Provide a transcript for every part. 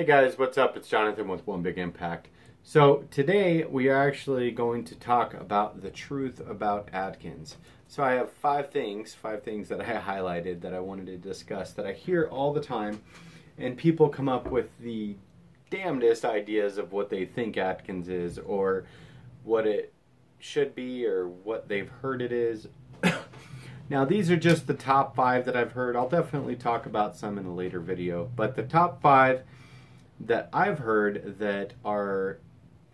Hey guys, what's up? It's Jonathan with One Big Impact. So today we are actually going to talk about the truth about Atkins. So I have five things that I highlighted that I wanted to discuss that I hear all the time, and people come up with the damnedest ideas of what they think Atkins is or what it should be or what they've heard it is. Now these are just the top five that I've heard. I'll definitely talk about some in a later video, but the top five that I've heard that are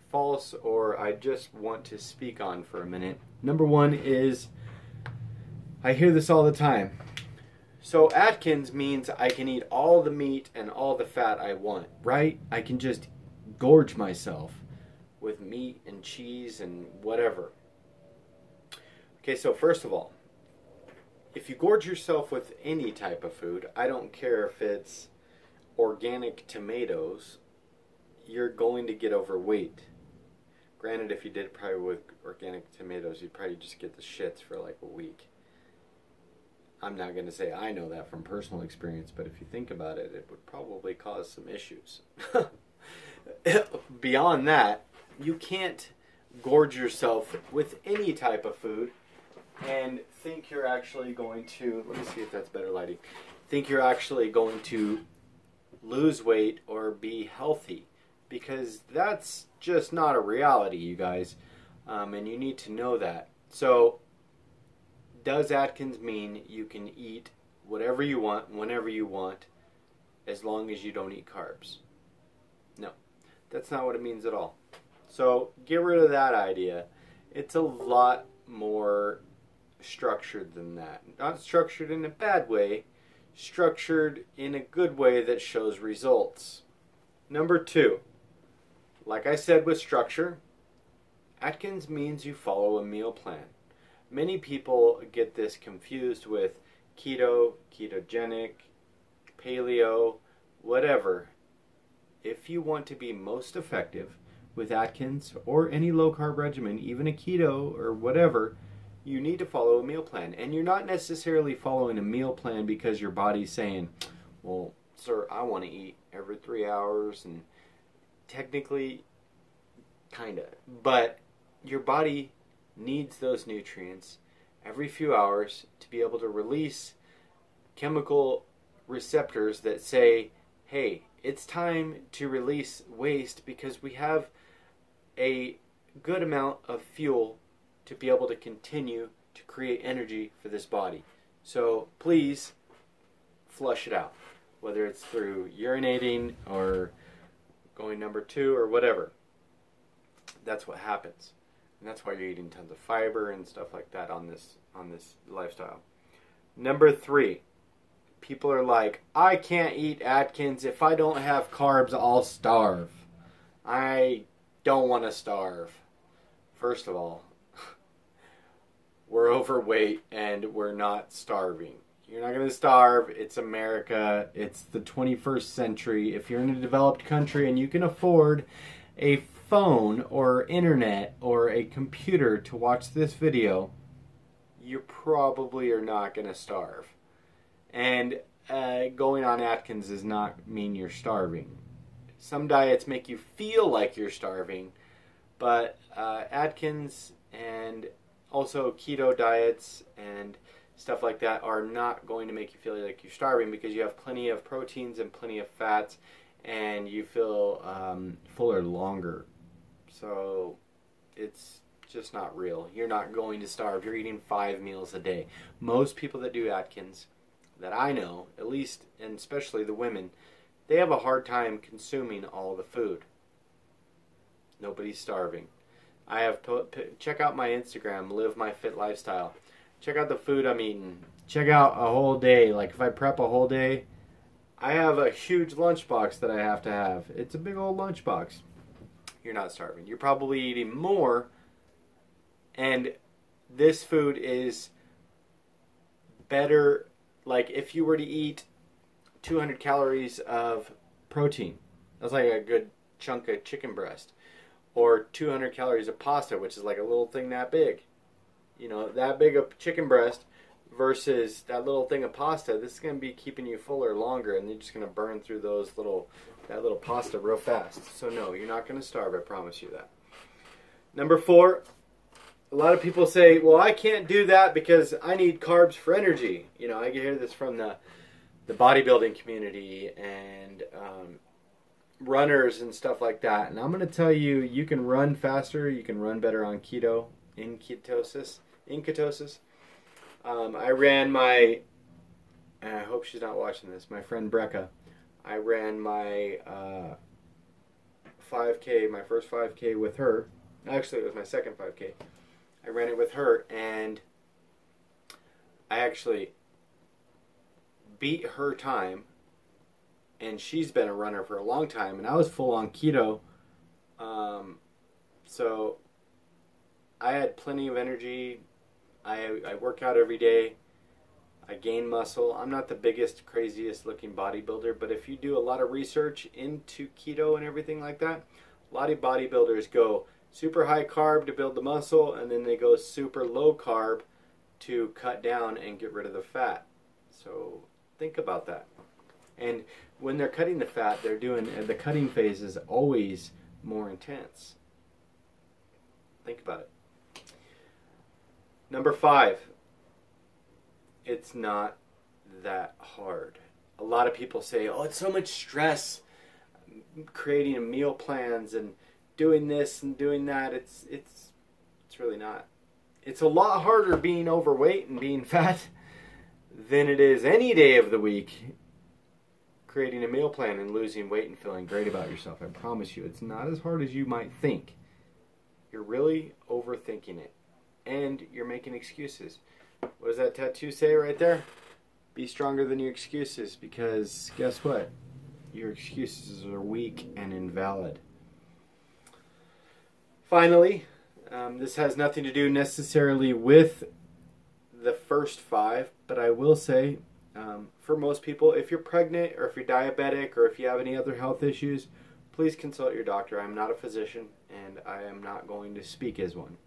false or I just want to speak on for a minute. Number one is, I hear this all the time. So Atkins means I can eat all the meat and all the fat I want, right? I can just gorge myself with meat and cheese and whatever. Okay, so first of all, if you gorge yourself with any type of food, I don't care if it's organic tomatoes, you're going to get overweight. Granted, if you did probably with organic tomatoes, you'd probably just get the shits for like a week. I'm not going to say I know that from personal experience, but if you think about it, it would probably cause some issues. Beyond that, you can't gorge yourself with any type of food and think you're actually going to, let me see if that's better lighting, think you're actually going to lose weight or be healthy, because that's just not a reality, you guys, and you need to know that. So does Atkins mean you can eat whatever you want whenever you want as long as you don't eat carbs? No, that's not what it means at all. So get rid of that idea. It's a lot more structured than that. Not structured in a bad way, structured in a good way that shows results. Number two, like I said with structure, Atkins means you follow a meal plan. Many people get this confused with keto, ketogenic, paleo, whatever. If you want to be most effective with Atkins or any low carb regimen, even a keto or whatever, you need to follow a meal plan. And you're not necessarily following a meal plan because your body's saying, well, sir, I want to eat every 3 hours, and technically, kind of. But your body needs those nutrients every few hours to be able to release chemical receptors that say, hey, it's time to release waste because we have a good amount of fuel to be able to continue to create energy for this body. So please flush it out, whether it's through urinating or going number two or whatever. That's what happens, and that's why you're eating tons of fiber and stuff like that on this lifestyle. Number three, people are like, I can't eat Atkins. If I don't have carbs, I'll starve. I don't want to starve. First of all, we're overweight and we're not starving. You're not going to starve. It's America. It's the 21st century. If you're in a developed country and you can afford a phone or internet or a computer to watch this video, you probably are not going to starve. And going on Atkins does not mean you're starving. Some diets make you feel like you're starving, but Atkins and also keto diets and stuff like that are not going to make you feel like you're starving, because you have plenty of proteins and plenty of fats, and you feel fuller longer. So it's just not real. You're not going to starve. You're eating 5 meals a day. Most people that do Atkins, that I know, at least, and especially the women, they have a hard time consuming all the food. Nobody's starving. I have check out my Instagram, Live My Fit Lifestyle. Check out the food I'm eating. Check out a whole day. Like if I prep a whole day, I have a huge lunchbox that I have to have. It's a big old lunchbox. You're not starving. You're probably eating more, and this food is better. Like if you were to eat 200 calories of protein, that's like a good chunk of chicken breast. Or 200 calories of pasta, which is like a little thing that big. You know, that big of chicken breast versus that little thing of pasta, this is going to be keeping you fuller longer, and you're just going to burn through those little that little pasta real fast. So no, you're not going to starve, I promise you that. Number 4, a lot of people say, well, I can't do that because I need carbs for energy. You know, I hear this from the bodybuilding community and runners and stuff like that. And I'm going to tell you, you can run faster, you can run better on keto, in ketosis. I ran my, and I hope she's not watching this, my friend Brecca. I ran my 5K, my first 5K with her. Actually, it was my second 5K. I ran it with her, and I actually beat her time, and she's been a runner for a long time, and I was full on keto. So I had plenty of energy. I work out every day. I gain muscle. I'm not the biggest, craziest looking bodybuilder, but if you do a lot of research into keto and everything like that, a lot of bodybuilders go super high carb to build the muscle, and then they go super low carb to cut down and get rid of the fat. So think about that. And when they're cutting the fat, they're doing, the cutting phase is always more intense. Think about it. Number 5, it's not that hard. A lot of people say, oh, it's so much stress creating meal plans and doing this and doing that. It's really not. It's a lot harder being overweight and being fat than it is any day of the week creating a meal plan and losing weight and feeling great about yourself. I promise you, it's not as hard as you might think. You're really overthinking it, and you're making excuses. What does that tattoo say right there? Be stronger than your excuses, because guess what? Your excuses are weak and invalid. Finally, this has nothing to do necessarily with the first 5, but I will say, for most people, if you're pregnant or if you're diabetic or if you have any other health issues, please consult your doctor. I'm not a physician, and I am not going to speak as one.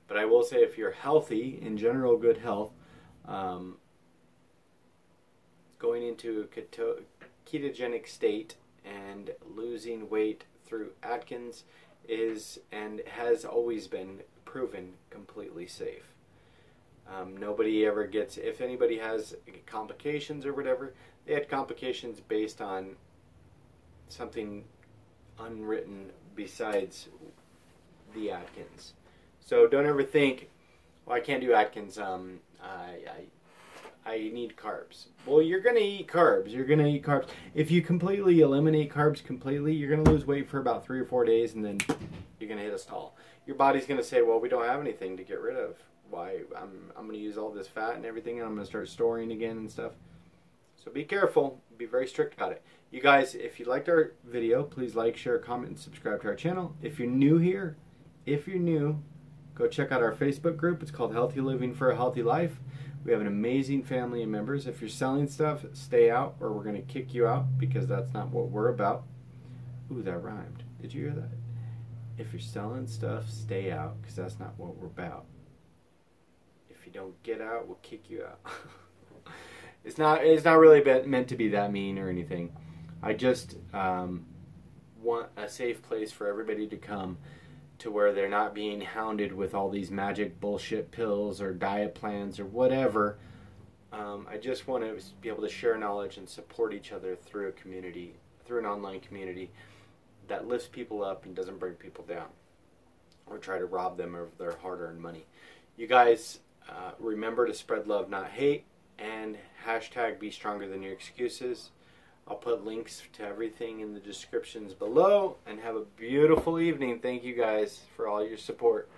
But I will say, if you're healthy, in general good health, going into a ketogenic state and losing weight through Atkins is and has always been proven completely safe. Nobody ever gets, if anybody has complications or whatever, they had complications based on something unwritten besides the Atkins. So don't ever think, well, I can't do Atkins, I need carbs. Well, you're going to eat carbs. You're going to eat carbs. If you completely eliminate carbs completely, you're going to lose weight for about 3 or 4 days, and then you're going to hit a stall. Your body's going to say, well, we don't have anything to get rid of. Why? I'm going to use all this fat and everything, and I'm going to start storing again and stuff. So be careful. Be very strict about it. You guys, if you liked our video, please like, share, comment, and subscribe to our channel. If you're new here, go check out our Facebook group. It's called Healthy Living for a Healthy Life. We have an amazing family of members. If you're selling stuff, stay out, or we're going to kick you out, because that's not what we're about. Ooh, that rhymed. Did you hear that? If you're selling stuff, stay out, because that's not what we're about. If you don't get out, we'll kick you out. It's not really meant to be that mean or anything. I just want a safe place for everybody to come, to where they're not being hounded with all these magic bullshit pills or diet plans or whatever. I just want to be able to share knowledge and support each other through a community, through an online community that lifts people up and doesn't bring people down or try to rob them of their hard-earned money. You guys, remember to spread love, not hate, and hashtag be stronger than your excuses. I'll put links to everything in the descriptions below, and have a beautiful evening. Thank you guys for all your support.